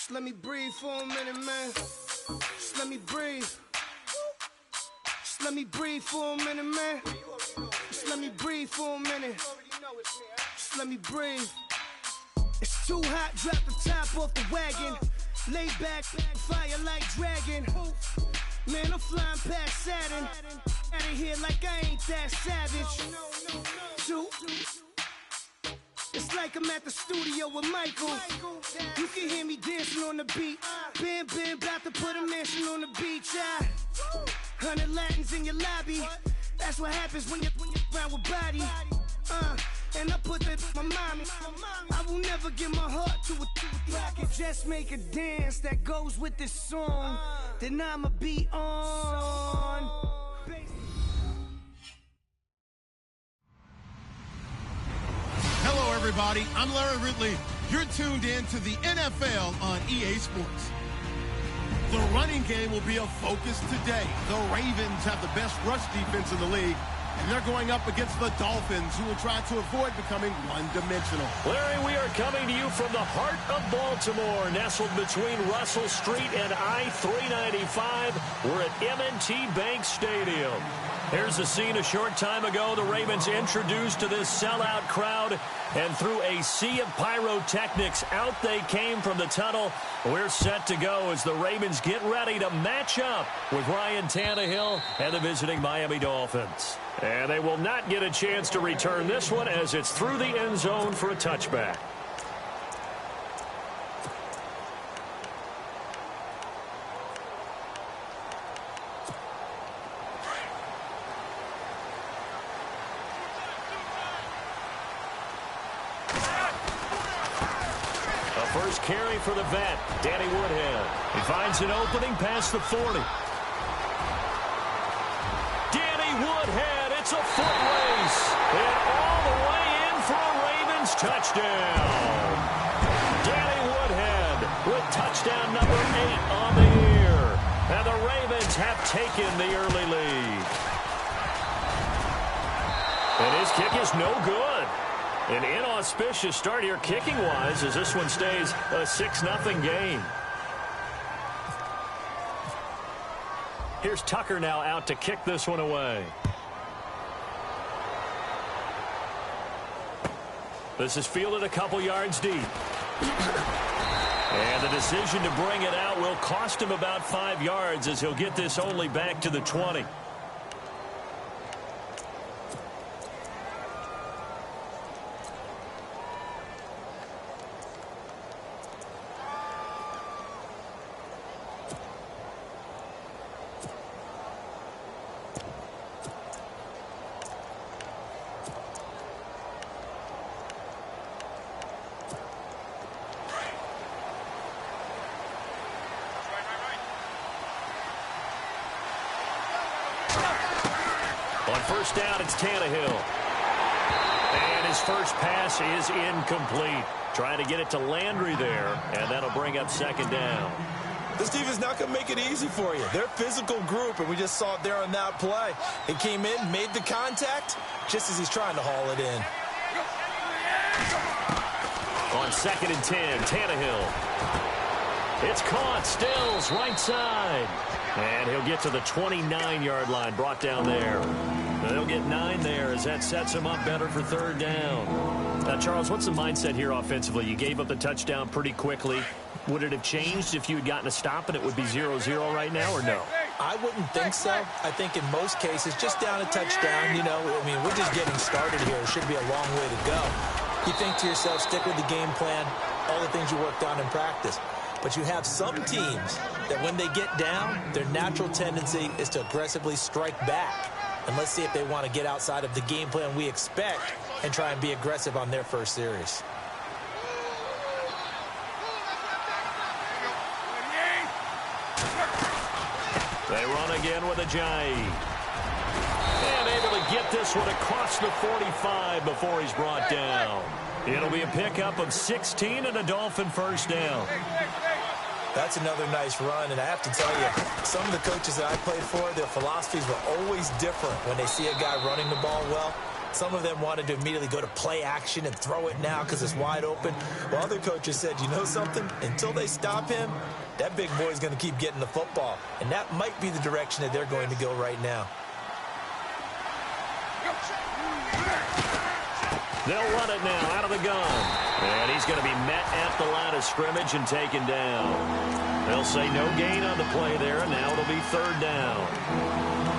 Just let me breathe for a minute, man. Just let me breathe. Just let me breathe for a minute, man. Just let me breathe for a minute. Just let me breathe. It's too hot, drop the top off the wagon. Lay back, fire like dragon. Man, I'm flying past Saturn. Out of here like I ain't that savage. Two. It's like I'm at the studio with Michael. You can hear me dancing on the beat. Bam, bam, about to put a mansion on the beach. 100 Latins in your lobby. That's what happens when you're around with body. And I put that in my mommy. I will never give my heart to a I can just make a dance that goes with this song. Then I'ma be on. Hello, everybody. I'm Larry Ridley. You're tuned in to the NFL on EA Sports. The running game will be a focus today. The Ravens have the best rush defense in the league, and they're going up against the Dolphins, who will try to avoid becoming one-dimensional. Larry, we are coming to you from the heart of Baltimore, nestled between Russell Street and I-395. We're at M&T Bank Stadium. Here's the scene a short time ago. The Ravens introduced to this sellout crowd, and through a sea of pyrotechnics, out they came from the tunnel. We're set to go as the Ravens get ready to match up with Ryan Tannehill and the visiting Miami Dolphins. And they will not get a chance to return this one as it's through the end zone for a touchback. First carry for the vet, Danny Woodhead. He finds an opening past the 40. Danny Woodhead, it's a foot race. And all the way in for a Ravens touchdown. Danny Woodhead with touchdown number 8 on the year. And the Ravens have taken the early lead. And his kick is no good. An inauspicious start here kicking-wise as this one stays a 6-0 game. Here's Tucker now out to kick this one away. This is fielded a couple yards deep. And the decision to bring it out will cost him about 5 yards as he'll get this only back to the 20. On first down, it's Tannehill. And his first pass is incomplete. Trying to get it to Landry there, and that'll bring up second down. This defense is not going to make it easy for you. They're a physical group, and we just saw it there on that play. He came in, made the contact, just as he's trying to haul it in. On 2nd and 10, Tannehill. It's caught, Stills, right side. And he'll get to the 29-yard line, brought down there. They'll get 9 there as that sets him up better for third down. Now, Charles, what's the mindset here offensively? You gave up the touchdown pretty quickly. Would it have changed if you had gotten a stop and it would be 0-0 right now, or no? I wouldn't think so. I think in most cases, just down a touchdown, you know, I mean, we're just getting started here. It should be a long way to go. You think to yourself, stick with the game plan, all the things you worked on in practice. But you have some teams that when they get down, their natural tendency is to aggressively strike back. And let's see if they want to get outside of the game plan we expect and try and be aggressive on their first series. They run again with Ajayi. And able to get this one across the 45 before he's brought down. It'll be a pickup of 16 and a Dolphin first down. That's another nice run, and I have to tell you, some of the coaches that I played for, their philosophies were always different when they see a guy running the ball well. Some of them wanted to immediately go to play action and throw it now because it's wide open. While other coaches said, you know something? Until they stop him, that big boy's going to keep getting the football. And that might be the direction that they're going to go right now. They'll run it now out of the gun. And he's going to be met at the line of scrimmage and taken down. They'll say no gain on the play there, and now it'll be third down.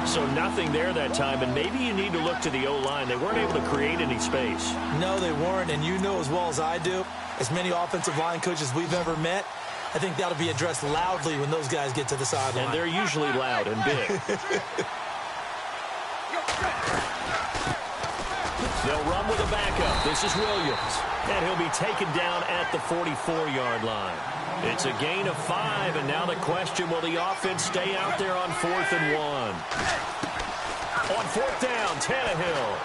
So nothing there that time, and maybe you need to look to the O-line. They weren't able to create any space. No, they weren't, and you know as well as I do, as many offensive line coaches we've ever met, I think that'll be addressed loudly when those guys get to the sideline. And they're usually loud and big. They'll run with a backup. This is Williams. And he'll be taken down at the 44-yard line. It's a gain of 5, and now the question, will the offense stay out there on 4th and 1? On 4th down, Tannehill.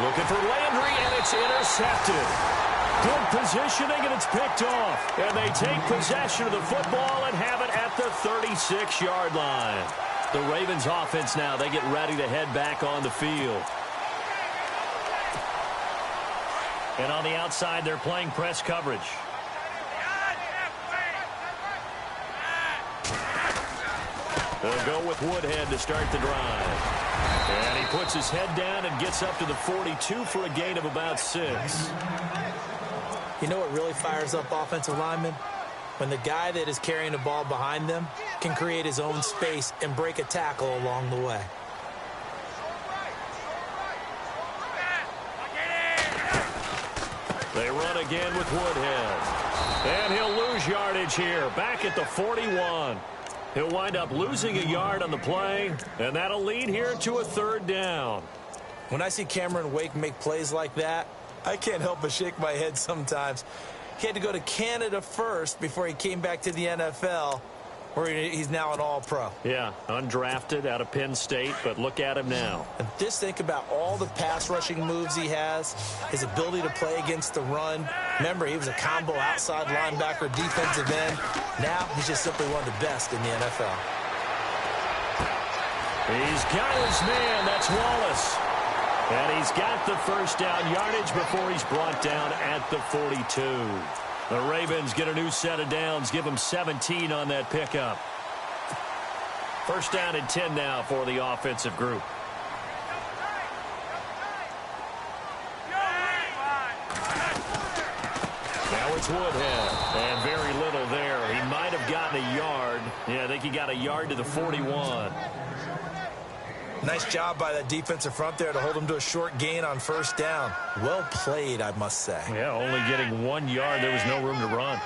Looking for Landry, and it's intercepted. Good positioning, and it's picked off. And they take possession of the football and have it at the 36-yard line. The Ravens offense now, they get ready to head back on the field. And on the outside, they're playing press coverage. They'll go with Woodhead to start the drive. And he puts his head down and gets up to the 42 for a gain of about 6. You know what really fires up offensive linemen? When the guy that is carrying the ball behind them can create his own space and break a tackle along the way. They run again with Woodhead. And he'll lose yardage here, back at the 41. He'll wind up losing a yard on the play, and that'll lead here to a 3rd down. When I see Cameron Wake make plays like that, I can't help but shake my head sometimes. He had to go to Canada first before he came back to the NFL, where he's now an all-pro. Yeah, undrafted out of Penn State, but look at him now. And just think about all the pass-rushing moves he has, his ability to play against the run. Remember, he was a combo outside linebacker, defensive end. Now he's just simply one of the best in the NFL. He's got his man. That's Wallace. And he's got the first down yardage before he's brought down at the 42. The Ravens get a new set of downs, give them 17 on that pickup. First down and 10 now for the offensive group. Now it's Woodhead, and very little there. He might have gotten a yard. Yeah, I think he got a yard to the 41. Nice job by that defensive front there to hold him to a short gain on first down. Well played, I must say. Yeah, only getting 1 yard. There was no room to run.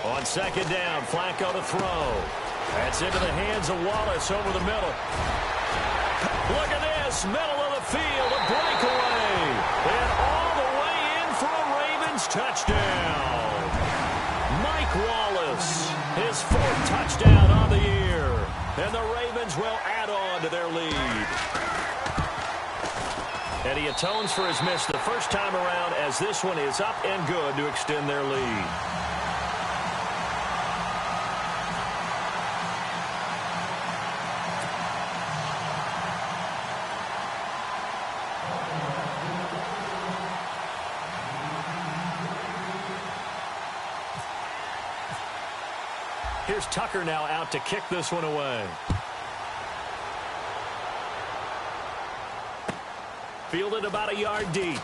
On second down, Flacco to throw. That's into the hands of Wallace over the middle. Look at this, middle of the field, a breakaway. And all the way in for a Ravens touchdown. Mike Wallace, his 4th touchdown on the year. And the Ravens will add on to their lead. And he atones for his miss the first time around, as this one is up and good to extend their lead. Here's Tucker now out to kick this one away. Fielded about a yard deep.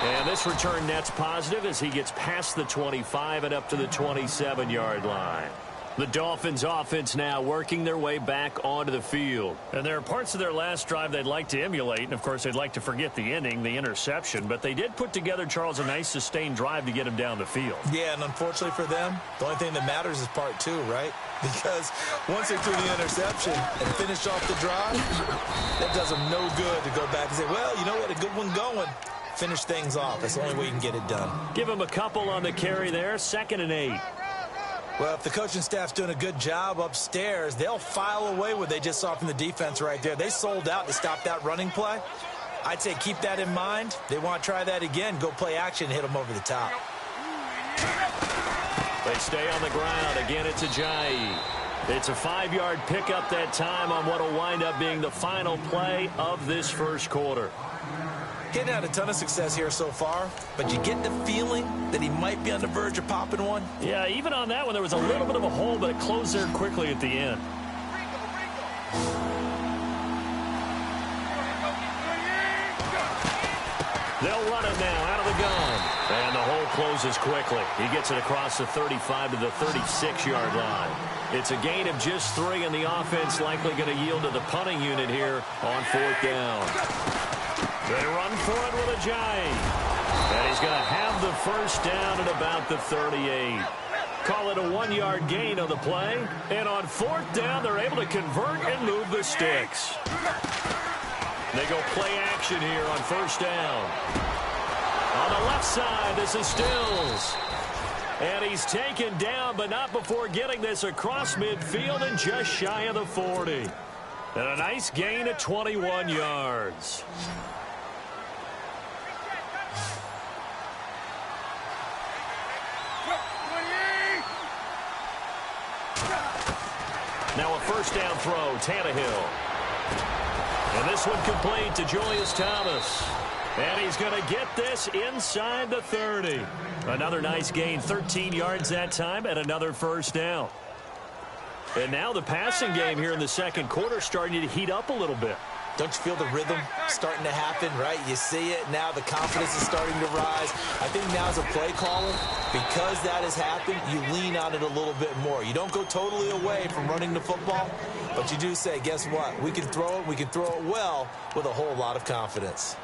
And this return net's positive as he gets past the 25 and up to the 27-yard line. The Dolphins offense now working their way back onto the field. And there are parts of their last drive they'd like to emulate. And, of course, they'd like to forget the inning, the interception. But they did put together, Charles, a nice sustained drive to get him down the field. Yeah, and unfortunately for them, the only thing that matters is part 2, right? Because once they threw the interception and finished off the drive, that does them no good to go back and say, well, you know what, a good one going. Finish things off. That's the only way you can get it done. Give him a couple on the carry there, 2nd and 8. Well, if the coaching staff's doing a good job upstairs, they'll file away what they just saw from the defense right there. They sold out to stop that running play. I'd say keep that in mind. They want to try that again. Go play action and hit them over the top. They stay on the ground. Again, it's Ajayi. It's a 5-yard pickup that time on what will wind up being the final play of this first quarter. Getting out a ton of success here so far, but you get the feeling that he might be on the verge of popping one. Yeah, even on that one, there was a little bit of a hole, but it closed there quickly at the end. They'll run it now out of the gun. And the hole closes quickly. He gets it across the 35 to the 36-yard line. It's a gain of just 3, and the offense likely going to yield to the punting unit here on 4th down. They run for it with Ajayi. And he's going to have the first down at about the 38. Call it a 1-yard gain on the play. And on 4th down, they're able to convert and move the sticks. They go play action here on 1st down. On the left side, this is Stills. And he's taken down, but not before getting this across midfield and just shy of the 40. And a nice gain of 21 yards. Now a 1st down throw, Tannehill. And this one complete to Julius Thomas. And he's going to get this inside the 30. Another nice gain, 13 yards that time, and another 1st down. And now the passing game here in the second quarter starting to heat up a little bit. Don't you feel the rhythm starting to happen, right? You see it now. The confidence is starting to rise. I think now as a play caller, because that has happened, you lean on it a little bit more. You don't go totally away from running the football, but you do say, guess what? We can throw it. We can throw it well with a whole lot of confidence.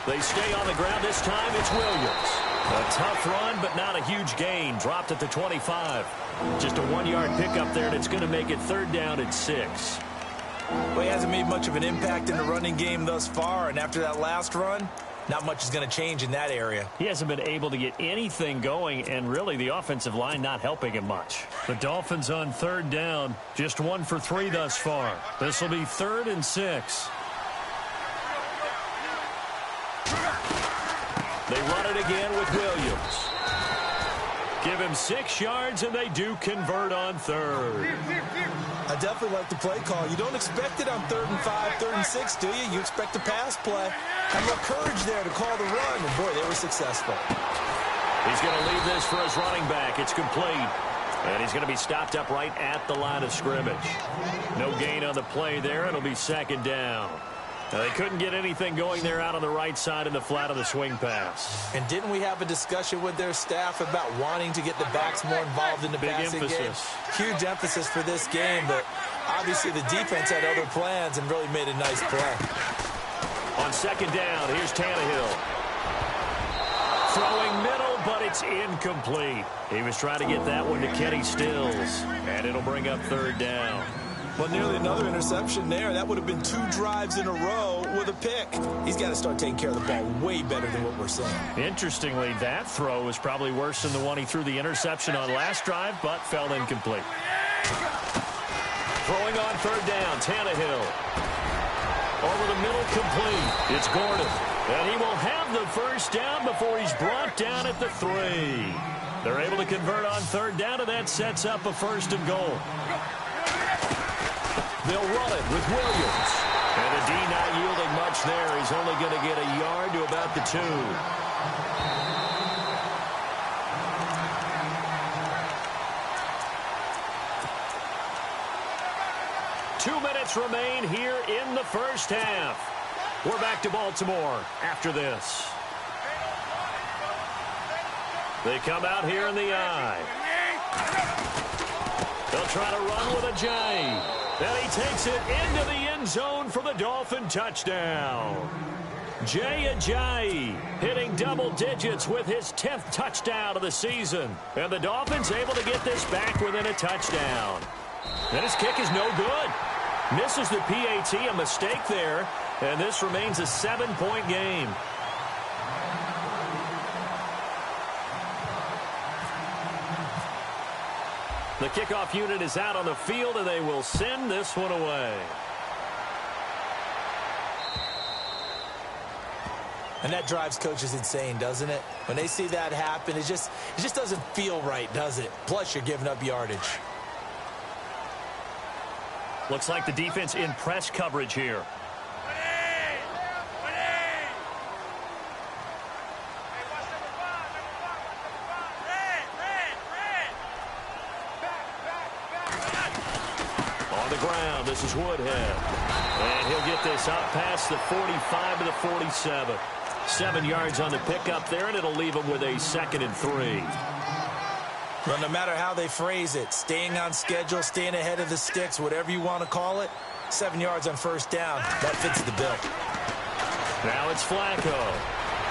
They stay on the ground. This time it's Williams. A tough run, but not a huge gain. Dropped at the 25. Just a 1-yard pickup there, and it's going to make it 3rd down at 6. Well, he hasn't made much of an impact in the running game thus far, and after that last run, not much is going to change in that area. He hasn't been able to get anything going, and really the offensive line not helping him much. The Dolphins on 3rd down, just 1 for 3 thus far. This will be 3rd and 6. They run it again with Williams. Give him 6 yards, and they do convert on 3rd. I definitely like the play call. You don't expect it on 3rd and 5, 3rd and 6, do you? You expect a pass play. Have no courage there to call the run, and boy, they were successful. He's going to leave this for his running back. It's complete. And he's going to be stopped up right at the line of scrimmage. No gain on the play there. It'll be 2nd down. Now, they couldn't get anything going there out on the right side in the flat of the swing pass. And didn't we have a discussion with their staff about wanting to get the backs more involved in the passing game? Huge emphasis for this game, but obviously the defense had other plans and really made a nice play. On 2nd down, here's Tannehill. Throwing middle, but it's incomplete. He was trying to get that one to Kenny Stills, and it'll bring up 3rd down. Well, nearly another interception there. That would have been 2 drives in a row with a pick. He's got to start taking care of the ball way better than what we're seeing. Interestingly, that throw was probably worse than the one he threw the interception on last drive, but fell incomplete. Throwing on 3rd down, Tannehill. Over the middle, complete. It's Gordon. And he will have the first down before he's brought down at the 3. They're able to convert on 3rd down, and that sets up a 1st and goal. They'll run it with Williams. And the D not yielding much there. He's only going to get a yard to about the 2. 2 minutes remain here in the first half. We're back to Baltimore after this. They come out here in the eye. They'll try to run with Ajayi. And he takes it into the end zone for the Dolphin touchdown. Jay Ajayi hitting double digits with his 10th touchdown of the season. And the Dolphins able to get this back within a touchdown. And his kick is no good. Misses the PAT, a mistake there. And this remains a 7-point game. The kickoff unit is out on the field, and they will send this one away. And that drives coaches insane, doesn't it? When they see that happen, it just doesn't feel right, does it? Plus, you're giving up yardage. Looks like the defense in press coverage here. On the ground, this is Woodhead. And he'll get this out past the 45 to the 47. 7 yards on the pickup there, and it'll leave him with a 2nd and 3. Well, no matter how they phrase it, staying on schedule, staying ahead of the sticks, whatever you want to call it, 7 yards on first down, that fits the bill. Now it's Flacco.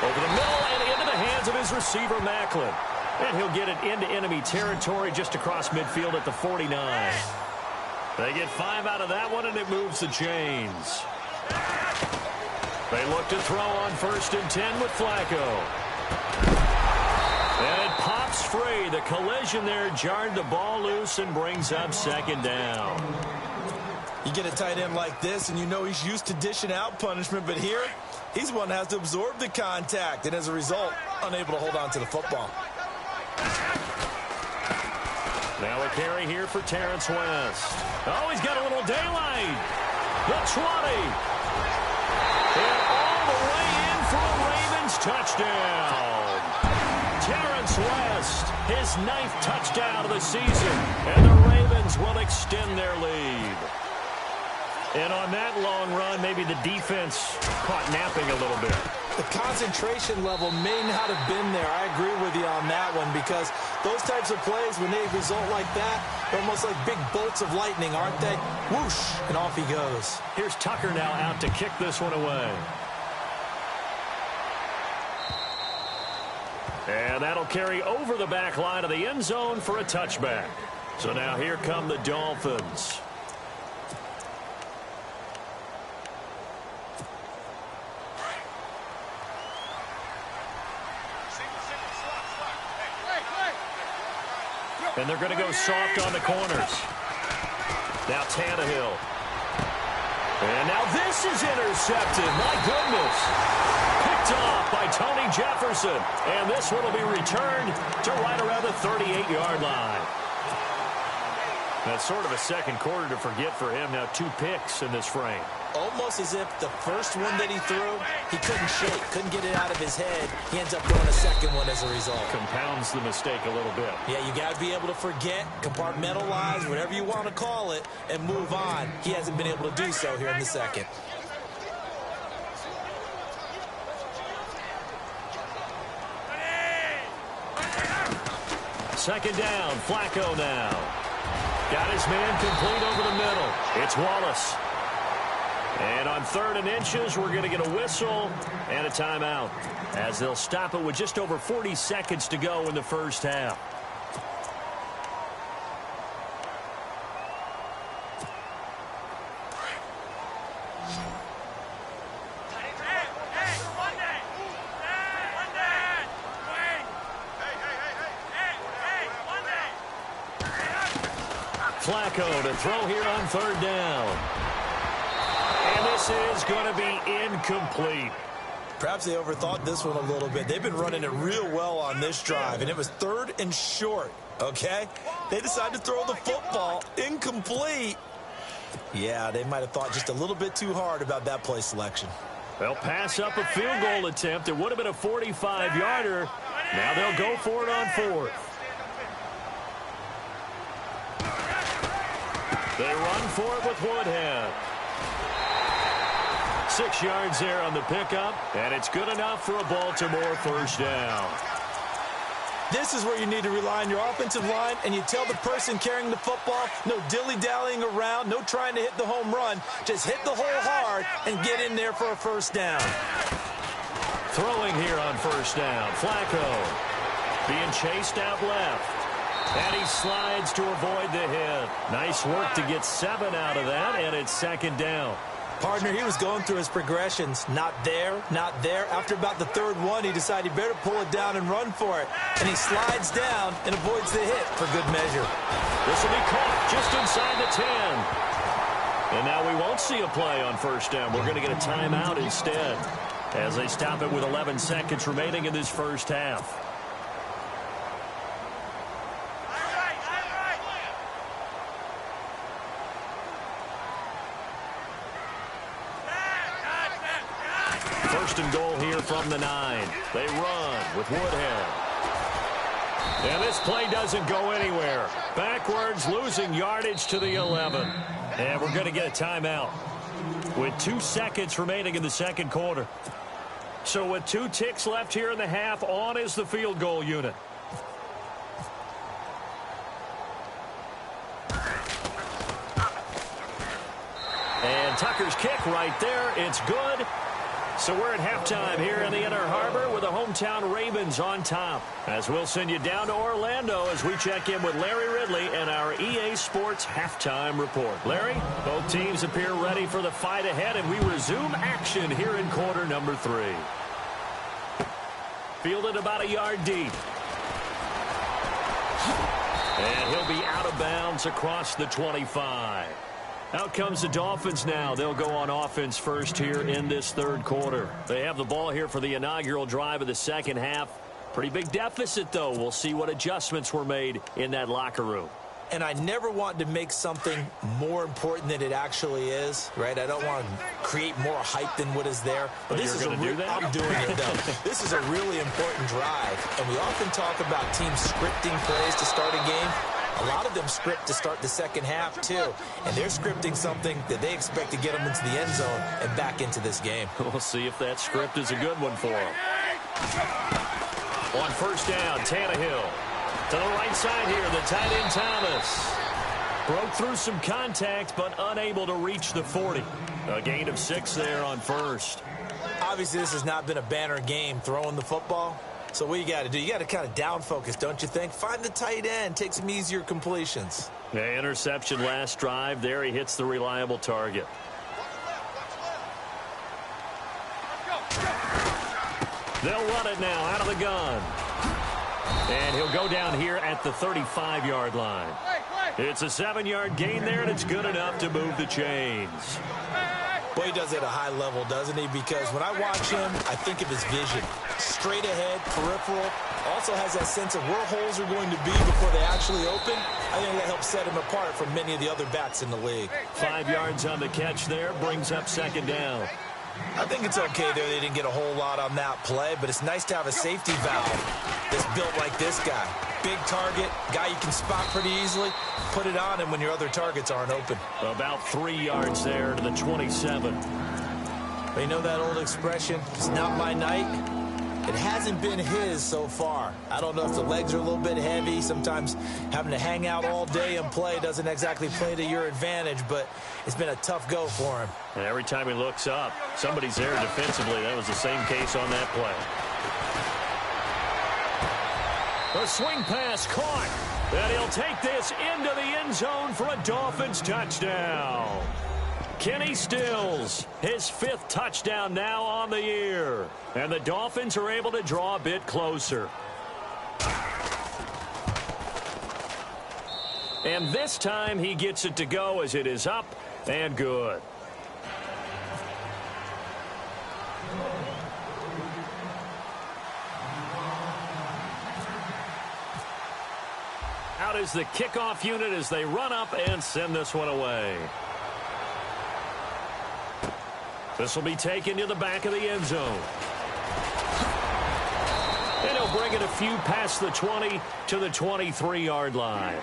Over the middle and into the hands of his receiver, Macklin. And he'll get it into enemy territory just across midfield at the 49. They get 5 out of that one, and it moves the chains. They look to throw on 1st and 10 with Flacco. And it pops free. The collision there jarred the ball loose and brings up 2nd down. You get a tight end like this, and you know he's used to dishing out punishment, but here, he's one that has to absorb the contact, and as a result, unable to hold on to the football. Now a carry here for Terrence West. Oh, he's got a little daylight. The 20. And all the way in for a Ravens touchdown. Terrence West, his 9th touchdown of the season. And the Ravens will extend their lead. And on that long run, maybe the defense caught napping a little bit. The concentration level may not have been there. I agree with you on that one, because those types of plays, when they result like that, they're almost like big bolts of lightning, aren't they? Whoosh, and off he goes. Here's Tucker now out to kick this one away. And that'll carry over the back line of the end zone for a touchback. So now here come the Dolphins. And they're going to go soft on the corners. Now Tannehill. And now this is intercepted. My goodness. Picked off by Tony Jefferson. And this one will be returned to right around the 38-yard line. That's sort of a second quarter to forget for him. Now 2 picks in this frame. Almost as if the first one that he threw, he couldn't shake, couldn't get it out of his head. He ends up throwing a second one as a result. Compounds the mistake a little bit. Yeah, you got to be able to forget, compartmentalize, whatever you want to call it, and move on. He hasn't been able to do so here in the second. Second down, Flacco now. Got his man complete over the middle. It's Wallace. And on 3rd and inches, we're going to get a whistle and a timeout, as they'll stop it with just over 40 seconds to go in the first half. Flacco to throw here on 3rd down. And this is going to be incomplete. Perhaps they overthought this one a little bit. They've been running it real well on this drive, and it was 3rd and short, okay? They decided to throw the football incomplete. Yeah, they might have thought just a little bit too hard about that play selection. They'll pass up a field goal attempt. It would have been a 45-yarder. Now they'll go for it on 4th. They run for it with Woodhead. 6 yards there on the pickup, and it's good enough for a Baltimore first down. This is where you need to rely on your offensive line, and you tell the person carrying the football, no dilly-dallying around, no trying to hit the home run. Just hit the hole hard and get in there for a first down. Throwing here on first down, Flacco being chased out left. And he slides to avoid the hit. Nice work to get 7 out of that, and it's 2nd down. Partner, he was going through his progressions. Not there, not there. After about the third one, he decided he better pull it down and run for it. And he slides down and avoids the hit for good measure. This will be caught just inside the 10. And now we won't see a play on first down. We're going to get a timeout instead as they stop it with 11 seconds remaining in this first half. First and goal here from the 9. They run with Woodhead. And this play doesn't go anywhere. Backwards, losing yardage to the 11. And we're going to get a timeout with 2 seconds remaining in the second quarter. So with 2 ticks left here in the half, on is the field goal unit. And Tucker's kick right there. It's good. So we're at halftime here in the Inner Harbor with the hometown Ravens on top. As we'll send you down to Orlando as we check in with Larry Ridley and our EA Sports halftime report. Larry, both teams appear ready for the fight ahead, and we resume action here in quarter number 3. Fielded about a yard deep. And he'll be out of bounds across the 25. Out comes the Dolphins now. They'll go on offense first here in this third quarter. They have the ball here for the inaugural drive of the second half. Pretty big deficit, though. We'll see what adjustments were made in that locker room. And I never want to make something more important than it actually is, right? I don't want to create more hype than what is there. But this is do that? I'm doing it, though. This is a really important drive. And we often talk about teams scripting plays to start a game. A lot of them script to start the second half, too. And they're scripting something that they expect to get them into the end zone and back into this game. We'll see if that script is a good one for them. On first down, Tannehill. To the right side here, the tight end Thomas. Broke through some contact, but unable to reach the 40. A gain of 6 there on first. Obviously, this has not been a banner game throwing the football. So what you got to do, you got to kind of down focus, don't you think? Find the tight end, take some easier completions. The interception last drive. There he hits the reliable target. They'll run it now out of the gun. And he'll go down here at the 35-yard line. It's a 7-yard gain there, and it's good enough to move the chains. Well, he does it at a high level, doesn't he? Because when I watch him, I think of his vision. Straight ahead, peripheral. Also has that sense of where holes are going to be before they actually open. I think that helps set him apart from many of the other backs in the league. 5 yards on the catch there, brings up second down. I think it's okay there. They didn't get a whole lot on that play, but it's nice to have a safety valve that's built like this guy. Big target, guy you can spot pretty easily. Put it on him when your other targets aren't open. About 3 yards there to the 27. But you know that old expression, it's not my night? It hasn't been his so far. I don't know if the legs are a little bit heavy. Sometimes having to hang out all day and play doesn't exactly play to your advantage, but it's been a tough go for him. And every time he looks up, somebody's there defensively. That was the same case on that play. A swing pass caught. And he'll take this into the end zone for a Dolphins touchdown. Kenny Stills, his 5th touchdown now on the year. And the Dolphins are able to draw a bit closer. And this time he gets it to go as it is up and good. Out is the kickoff unit as they run up and send this one away. This will be taken to the back of the end zone. And he'll bring it a few past the 20 to the 23-yard line.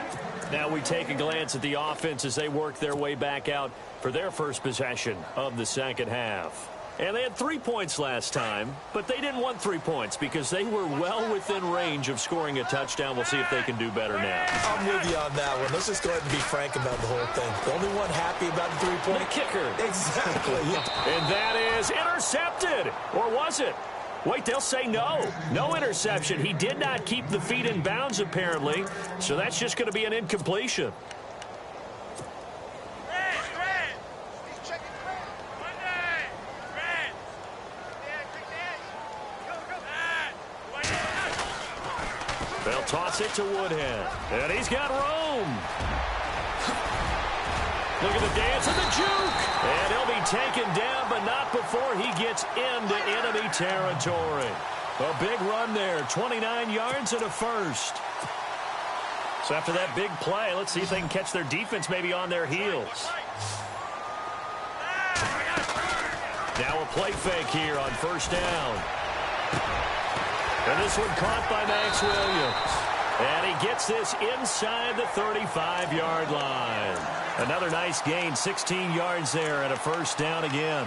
Now we take a glance at the offense as they work their way back out for their first possession of the second half. And they had 3 points last time, but they didn't want 3 points because they were well within range of scoring a touchdown. We'll see if they can do better now. I'm with you on that one. Let's just go ahead and be frank about the whole thing. The only one happy about the 3-point. The kicker. Exactly. And that is intercepted. Or was it? Wait, they'll say no. No interception. He did not keep the feet in bounds, apparently. So that's just going to be an incompletion. toss it to Woodhead. And he's got room. Look at the dance and the juke. And he'll be taken down, but not before he gets into enemy territory. A big run there, 29 yards and a first. So after that big play, let's see if they can catch their defense maybe on their heels. Now a play fake here on first down. And this one caught by Max Williams. And he gets this inside the 35-yard line. Another nice gain, 16 yards there and a first down again.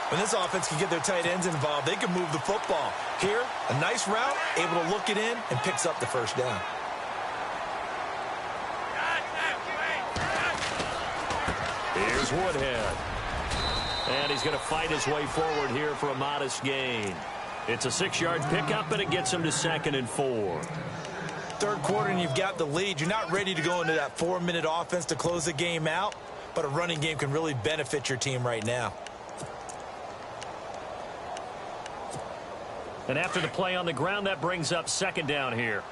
When this offense can get their tight ends involved, they can move the football. Here, a nice route, able to look it in, and picks up the first down. Here's Woodhead. And he's going to fight his way forward here for a modest gain. It's a 6-yard pickup, and it gets him to 2nd and 4. Third quarter, and you've got the lead. You're not ready to go into that 4-minute offense to close the game out, but a running game can really benefit your team right now. And after the play on the ground, that brings up 2nd down here.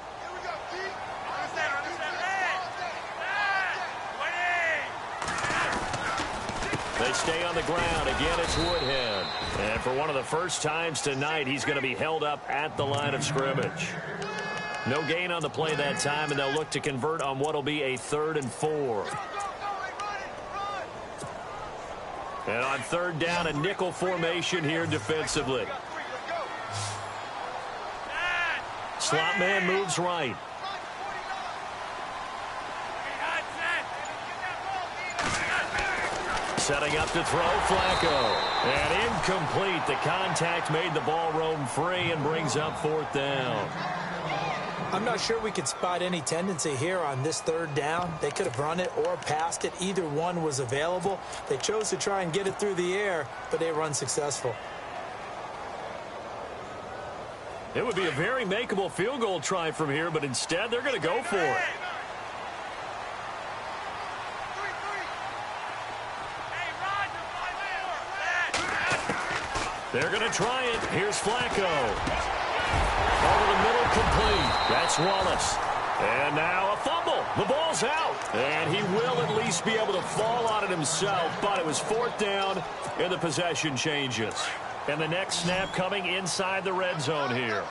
They stay on the ground. Again, it's Woodhead. And for one of the first times tonight, he's going to be held up at the line of scrimmage. No gain on the play that time, and they'll look to convert on what will be a 3rd and 4. And on 3rd down, a nickel formation here defensively. Slot man moves right. Setting up to throw, Flacco. And incomplete. The contact made the ball roam free and brings up 4th down. I'm not sure we could spot any tendency here on this 3rd down. They could have run it or passed it. Either one was available. They chose to try and get it through the air, but they were unsuccessful. It would be a very makeable field goal try from here, but instead they're going to go for it. They're going to try it. Here's Flacco. Over the middle, complete. That's Wallace. And now a fumble. The ball's out. And he will at least be able to fall on it himself, but it was 4th down, and the possession changes. And the next snap coming inside the red zone here.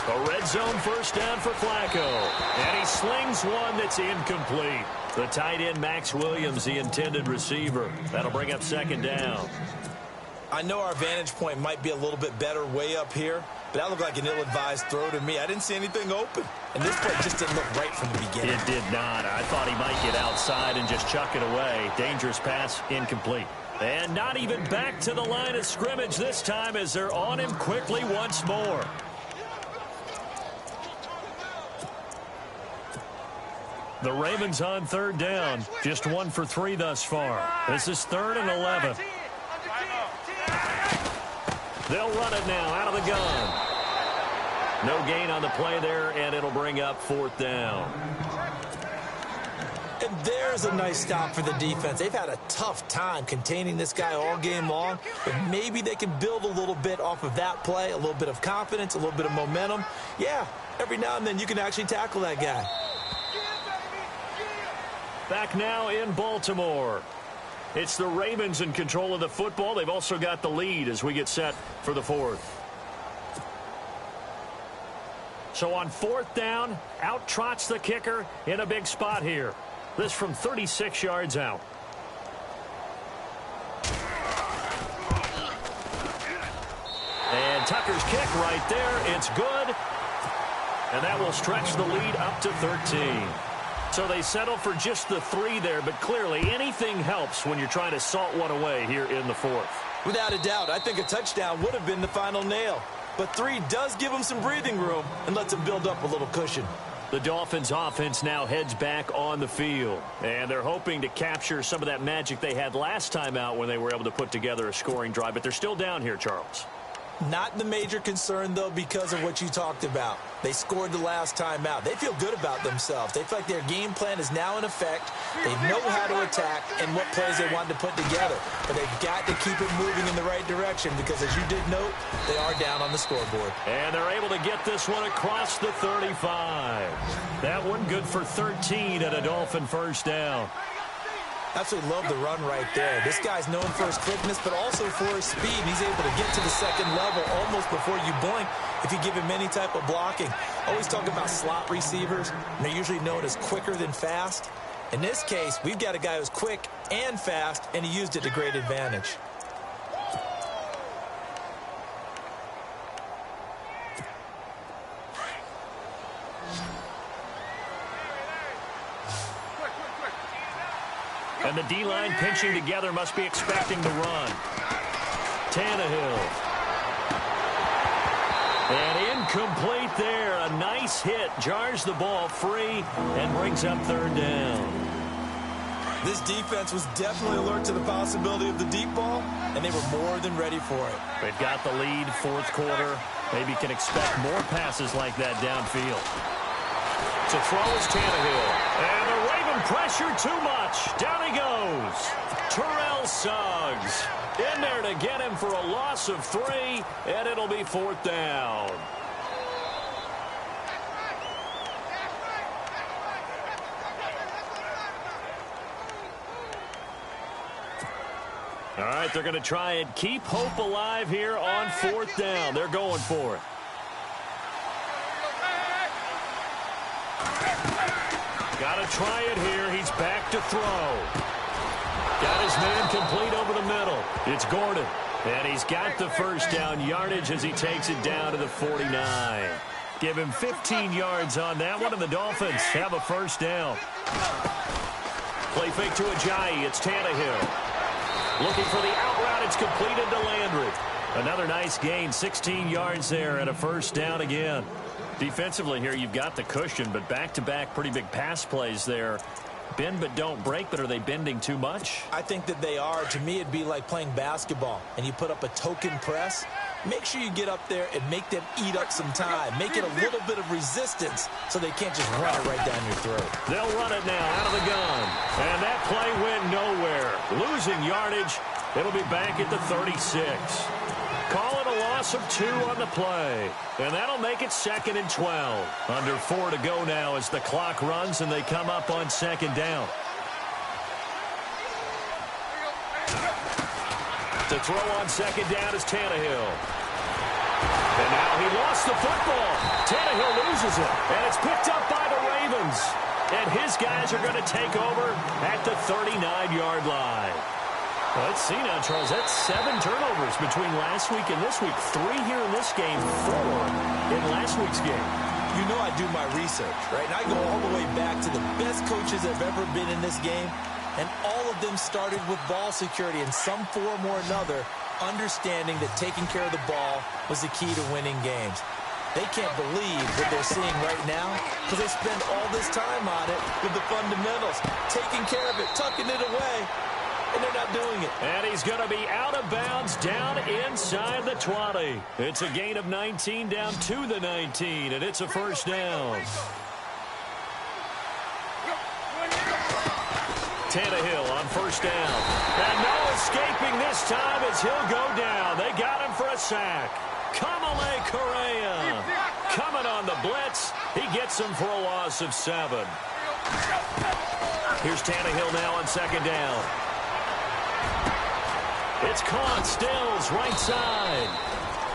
A red zone first down for Flacco. And he slings one that's incomplete. The tight end, Max Williams, the intended receiver. That'll bring up 2nd down. I know our vantage point might be a little bit better way up here, but that looked like an ill-advised throw to me. I didn't see anything open. And this play just didn't look right from the beginning. It did not. I thought he might get outside and just chuck it away. Dangerous pass, incomplete. And not even back to the line of scrimmage this time as they're on him quickly once more. The Ravens on 3rd down. Just 1 for 3 thus far. This is 3rd and 11. They'll run it now out of the gun. No gain on the play there, and it'll bring up 4th down. And there's a nice stop for the defense. They've had a tough time containing this guy all game long, but maybe they can build a little bit off of that play, a little bit of confidence, a little bit of momentum. Yeah, every now and then you can actually tackle that guy. Back now in Baltimore. It's the Ravens in control of the football. They've also got the lead as we get set for the 4th. So on 4th down, out trots the kicker in a big spot here. This from 36 yards out. And Tucker's kick right there. It's good. And that will stretch the lead up to 13. So they settle for just the 3 there, but clearly anything helps when you're trying to salt one away here in the 4th. Without a doubt, I think a touchdown would have been the final nail. But 3 does give them some breathing room and lets them build up a little cushion. The Dolphins offense now heads back on the field. And they're hoping to capture some of that magic they had last time out when they were able to put together a scoring drive. But they're still down here, Charles. Not the major concern, though, because of what you talked about. They scored the last time out. They feel good about themselves. They feel like their game plan is now in effect. They know how to attack and what plays they want to put together. But they've got to keep it moving in the right direction because, as you did note, they are down on the scoreboard. And they're able to get this one across the 35. That one good for 13 and a Dolphin first down. Absolutely love the run right there. This guy's known for his quickness, but also for his speed. He's able to get to the second level almost before you blink if you give him any type of blocking. Always talk about slot receivers, and they're usually known as quicker than fast. In this case, we've got a guy who's quick and fast, and he used it to great advantage. And the D-line pinching together must be expecting the run. Tannehill. And incomplete there. A nice hit. Jars the ball free and brings up third down. This defense was definitely alert to the possibility of the deep ball, and they were more than ready for it. They've got the lead, fourth quarter. Maybe can expect more passes like that downfield. To throw is Tannehill. And the Raven pressure too much. Down he goes. Terrell Suggs in there to get him for a loss of 3, and it'll be fourth down. All right, they're going to try and keep hope alive here on fourth down. They're going for it. Got to try it here. He's back to throw. Got his man complete over the middle. It's Gordon. And he's got the first down yardage as he takes it down to the 49. Give him 15 yards on that one, and the Dolphins have a first down. Play fake to Ajayi. It's Tannehill. Looking for the out route. It's completed to Landry. Another nice gain, 16 yards there and a first down again. Defensively here, you've got the cushion, but back-to-back pretty big pass plays there. Bend but don't break, but are they bending too much? I think that they are. To me, it'd be like playing basketball, and you put up a token press. Make sure you get up there and make them eat up some time. Make it a little bit of resistance so they can't just run it right down your throat. They'll run it now out of the gun. And that play went nowhere. Losing yardage. It'll be back at the 36. Call it a loss of 2 on the play. And that'll make it 2nd and 12. Under 4 to go now as the clock runs and they come up on 2nd down. To throw on 2nd down is Tannehill. And now he lost the football. Tannehill loses it. And it's picked up by the Ravens. And his guys are going to take over at the 39-yard line. Let's see now, Charles. That's 7 turnovers between last week and this week. 3 here in this game, 4 in last week's game. You know I do my research, right? And I go all the way back to the best coaches that have ever been in this game. And all of them started with ball security in some form or another, understanding that taking care of the ball was the key to winning games. They can't believe what they're seeing right now because they spend all this time on it with the fundamentals, taking care of it, tucking it away. And they're not doing it. And he's going to be out of bounds down inside the 20. It's a gain of 19 down to the 19, and it's a first down. Tannehill on first down. And no escaping this time as he'll go down. They got him for a sack. Kamale Correa coming on the blitz. He gets him for a loss of 7. Here's Tannehill now on 2nd down. It's caught, Stills, right side.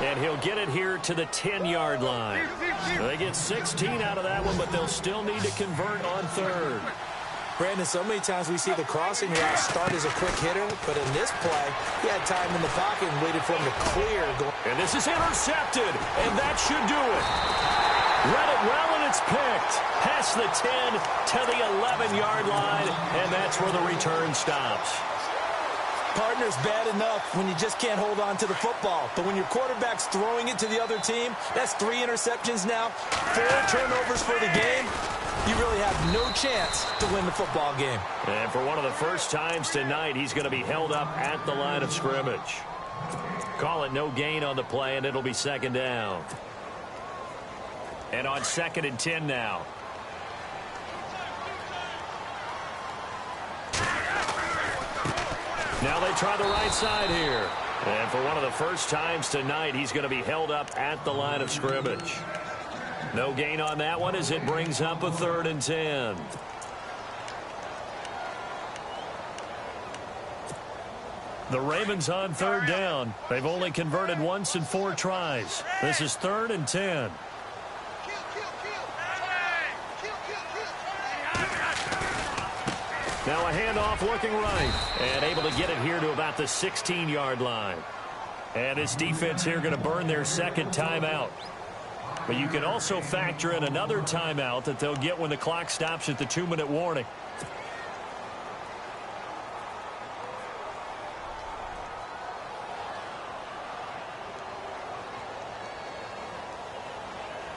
And he'll get it here to the 10-yard line. They get 16 out of that one, but they'll still need to convert on 3rd. Brandon, so many times we see the crossing route start as a quick hitter, but in this play, he had time in the pocket and waited for him to clear. And this is intercepted, and that should do it. Read it well, and it's picked. Past the 10 to the 11-yard line, and that's where the return stops. Partner's bad enough when you just can't hold on to the football. But when your quarterback's throwing it to the other team, that's 3 interceptions now, 4 turnovers for the game. You really have no chance to win the football game. And for one of the first times tonight, he's going to be held up at the line of scrimmage. Call it no gain on the play, and it'll be second down. And on 2nd and 10 now. Now they try the right side here. And for one of the first times tonight, he's going to be held up at the line of scrimmage. No gain on that one as it brings up a 3rd and 10. The Ravens on 3rd down. They've only converted once in 4 tries. This is 3rd and 10. Now a handoff looking right. And able to get it here to about the 16-yard line. And his defense here going to burn their 2nd timeout. But you can also factor in another timeout that they'll get when the clock stops at the 2-minute warning.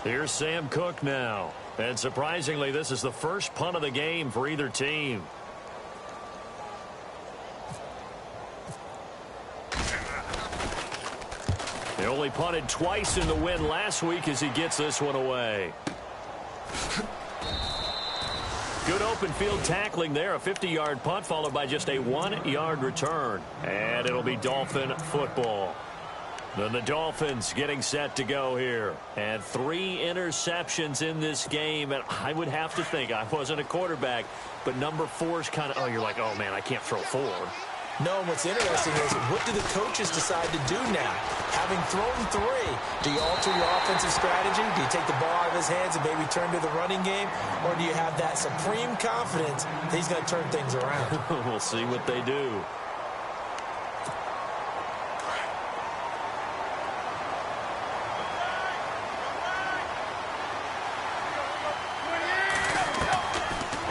Here's Sam Cook now. And surprisingly, this is the first punt of the game for either team. They only punted twice in the win last week as he gets this one away. Good open field tackling there. A 50-yard punt followed by just a 1-yard return. And it'll be Dolphin football. Then the Dolphins getting set to go here. And 3 interceptions in this game. And I would have to think, I wasn't a quarterback, but number 4's kind of, you're like, oh, man, I can't throw 4. No, and what's interesting is what do the coaches decide to do now? Having thrown 3, do you alter your offensive strategy? Do you take the ball out of his hands and maybe turn to the running game? Or do you have that supreme confidence that he's going to turn things around? We'll see what they do.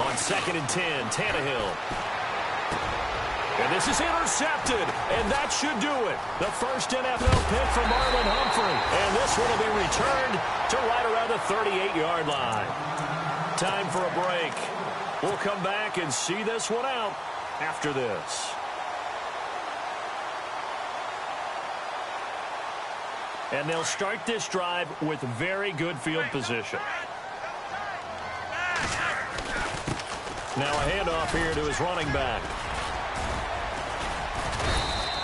On 2nd and 10, Tannehill. And this is intercepted, and that should do it. The first NFL pick from Marlon Humphrey. And this one will be returned to right around the 38-yard line. Time for a break. We'll come back and see this one out after this. And they'll start this drive with very good field position. Now a handoff here to his running back.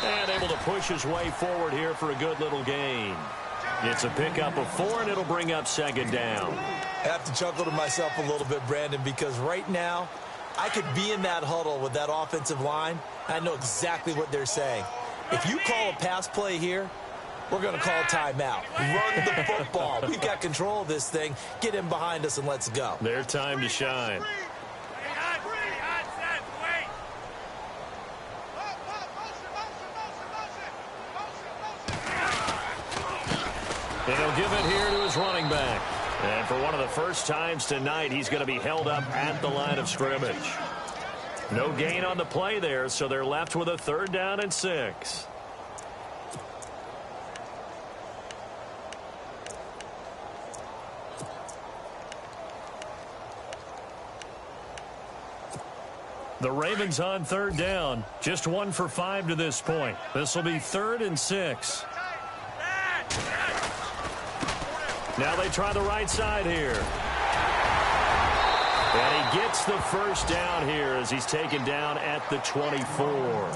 And able to push his way forward here for a good little gain. It's a pickup of 4, and it'll bring up 2nd down. I have to chuckle to myself a little bit, Brandon, because right now I could be in that huddle with that offensive line. I know exactly what they're saying. If you call a pass play here, we're going to call timeout. Run the football. We've got control of this thing. Get in behind us and let's go. Their time to shine. And he'll give it here to his running back. And for one of the first times tonight, he's going to be held up at the line of scrimmage. No gain on the play there, so they're left with a 3rd down and 6. The Ravens on 3rd down. Just 1 for 5 to this point. This will be 3rd and 6. Now they try the right side here. And he gets the first down here as he's taken down at the 24.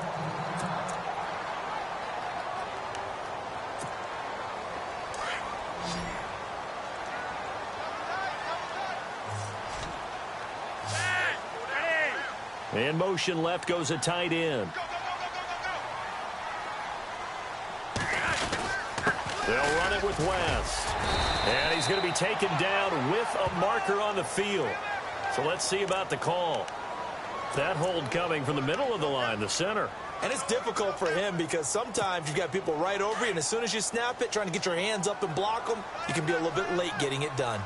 In motion left goes a tight end. They'll run it with West. And he's going to be taken down with a marker on the field. So let's see about the call. That hold coming from the middle of the line, the center. And it's difficult for him because sometimes you've got people right over you, and as soon as you snap it, trying to get your hands up and block them, you can be a little bit late getting it done.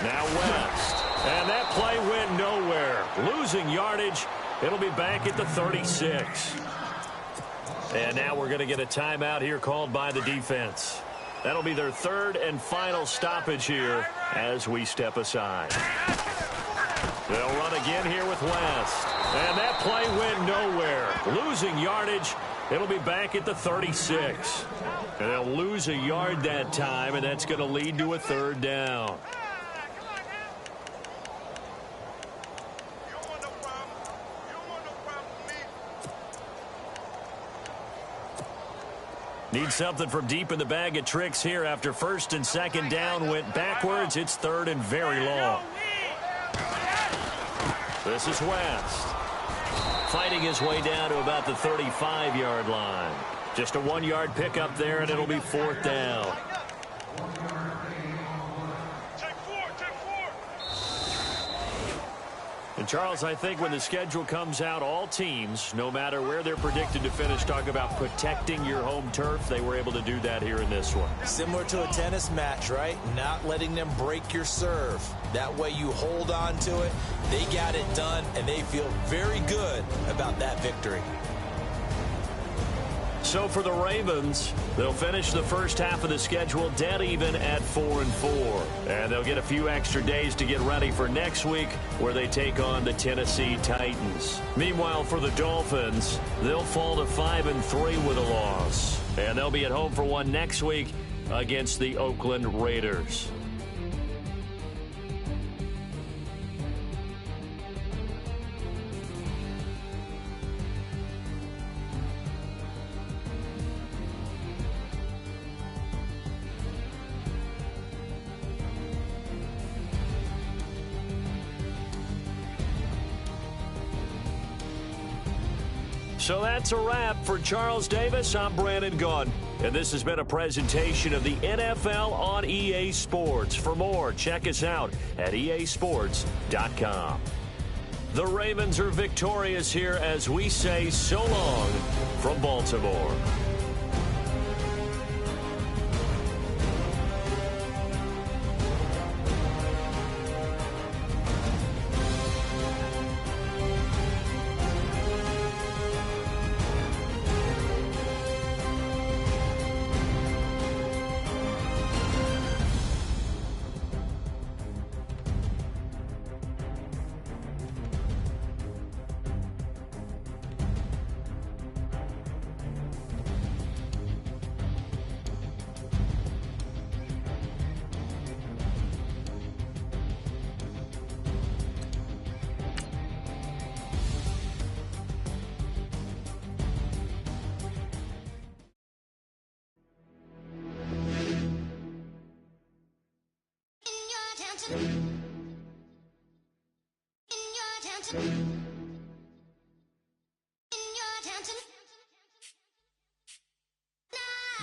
Now West. And that play went nowhere. Losing yardage. It'll be back at the 36. And now we're going to get a timeout here called by the defense. That'll be their 3rd and final stoppage here as we step aside. They'll run again here with West. And that play went nowhere. Losing yardage. It'll be back at the 36. And they'll lose a yard that time, and that's going to lead to a third down. Need something from deep in the bag of tricks here after first and second down went backwards. It's third and very long. This is West. Fighting his way down to about the 35-yard line. Just a 1-yard pickup there, and it'll be fourth down. And, Charles, I think when the schedule comes out, all teams, no matter where they're predicted to finish, talk about protecting your home turf. They were able to do that here in this one. Similar to a tennis match, right? Not letting them break your serve. That way you hold on to it. They got it done, and they feel very good about that victory. So for the Ravens, they'll finish the first half of the schedule dead even at 4-4. And they'll get a few extra days to get ready for next week where they take on the Tennessee Titans. Meanwhile, for the Dolphins, they'll fall to 5-3 with a loss. And they'll be at home for one next week against the Oakland Raiders. So that's a wrap for Charles Davis. I'm Brandon Gunn, and this has been a presentation of the NFL on EA Sports. For more, check us out at easports.com. The Ravens are victorious here as we say so long from Baltimore.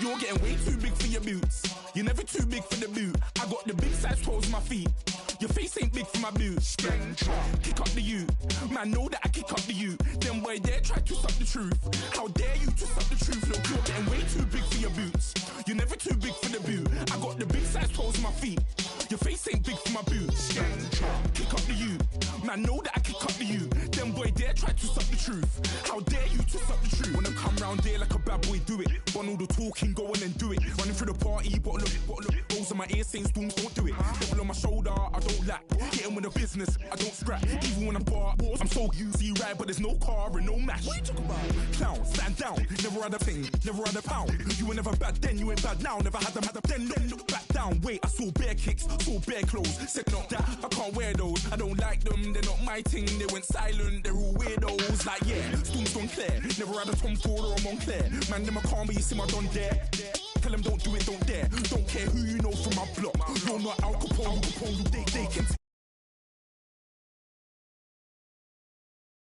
You're getting way too big for your boots. You're never too big for the boot. I got the big size toes on my feet. Your face ain't big for my boots. Kick up the you. Man, know that I kick up the you. Them boy there try to suck the truth. How dare you to suck the truth? Look, you're getting way too big for your boots. You're never too big for the boot. I got the big size toes on my feet. Your face ain't big for my boots. Kick up the you. Man, know that I kick up the you. Them boy there try to suck the truth. How dare you to suck the truth? When I come round there like a bad boy, do it. Want all the talking, go on and do it. Running through the party, bottle up. Rolls on my ear saying storms, don't do it. Devil on my shoulder, I don't lack. Getting with the business, I don't scrap. Even when I'm bar, I'm so easy ride, but there's no car and no match. What you talking about? Clown, stand down. Never had a thing, never had a pound. You were never bad then, you ain't bad now. Never had them, then look back down. Wait, I saw bare kicks, saw bare clothes. Said not that, I can't wear those. I don't like them, they're not my thing. They went silent, they're all weirdos. Like yeah, storms don't clear. Never had a Tom Ford or a Montclair. Man, them a calm, but you see my don dare. Tell them don't do it, don't dare. Don't care who you know from my block. You're not Al Capone, they can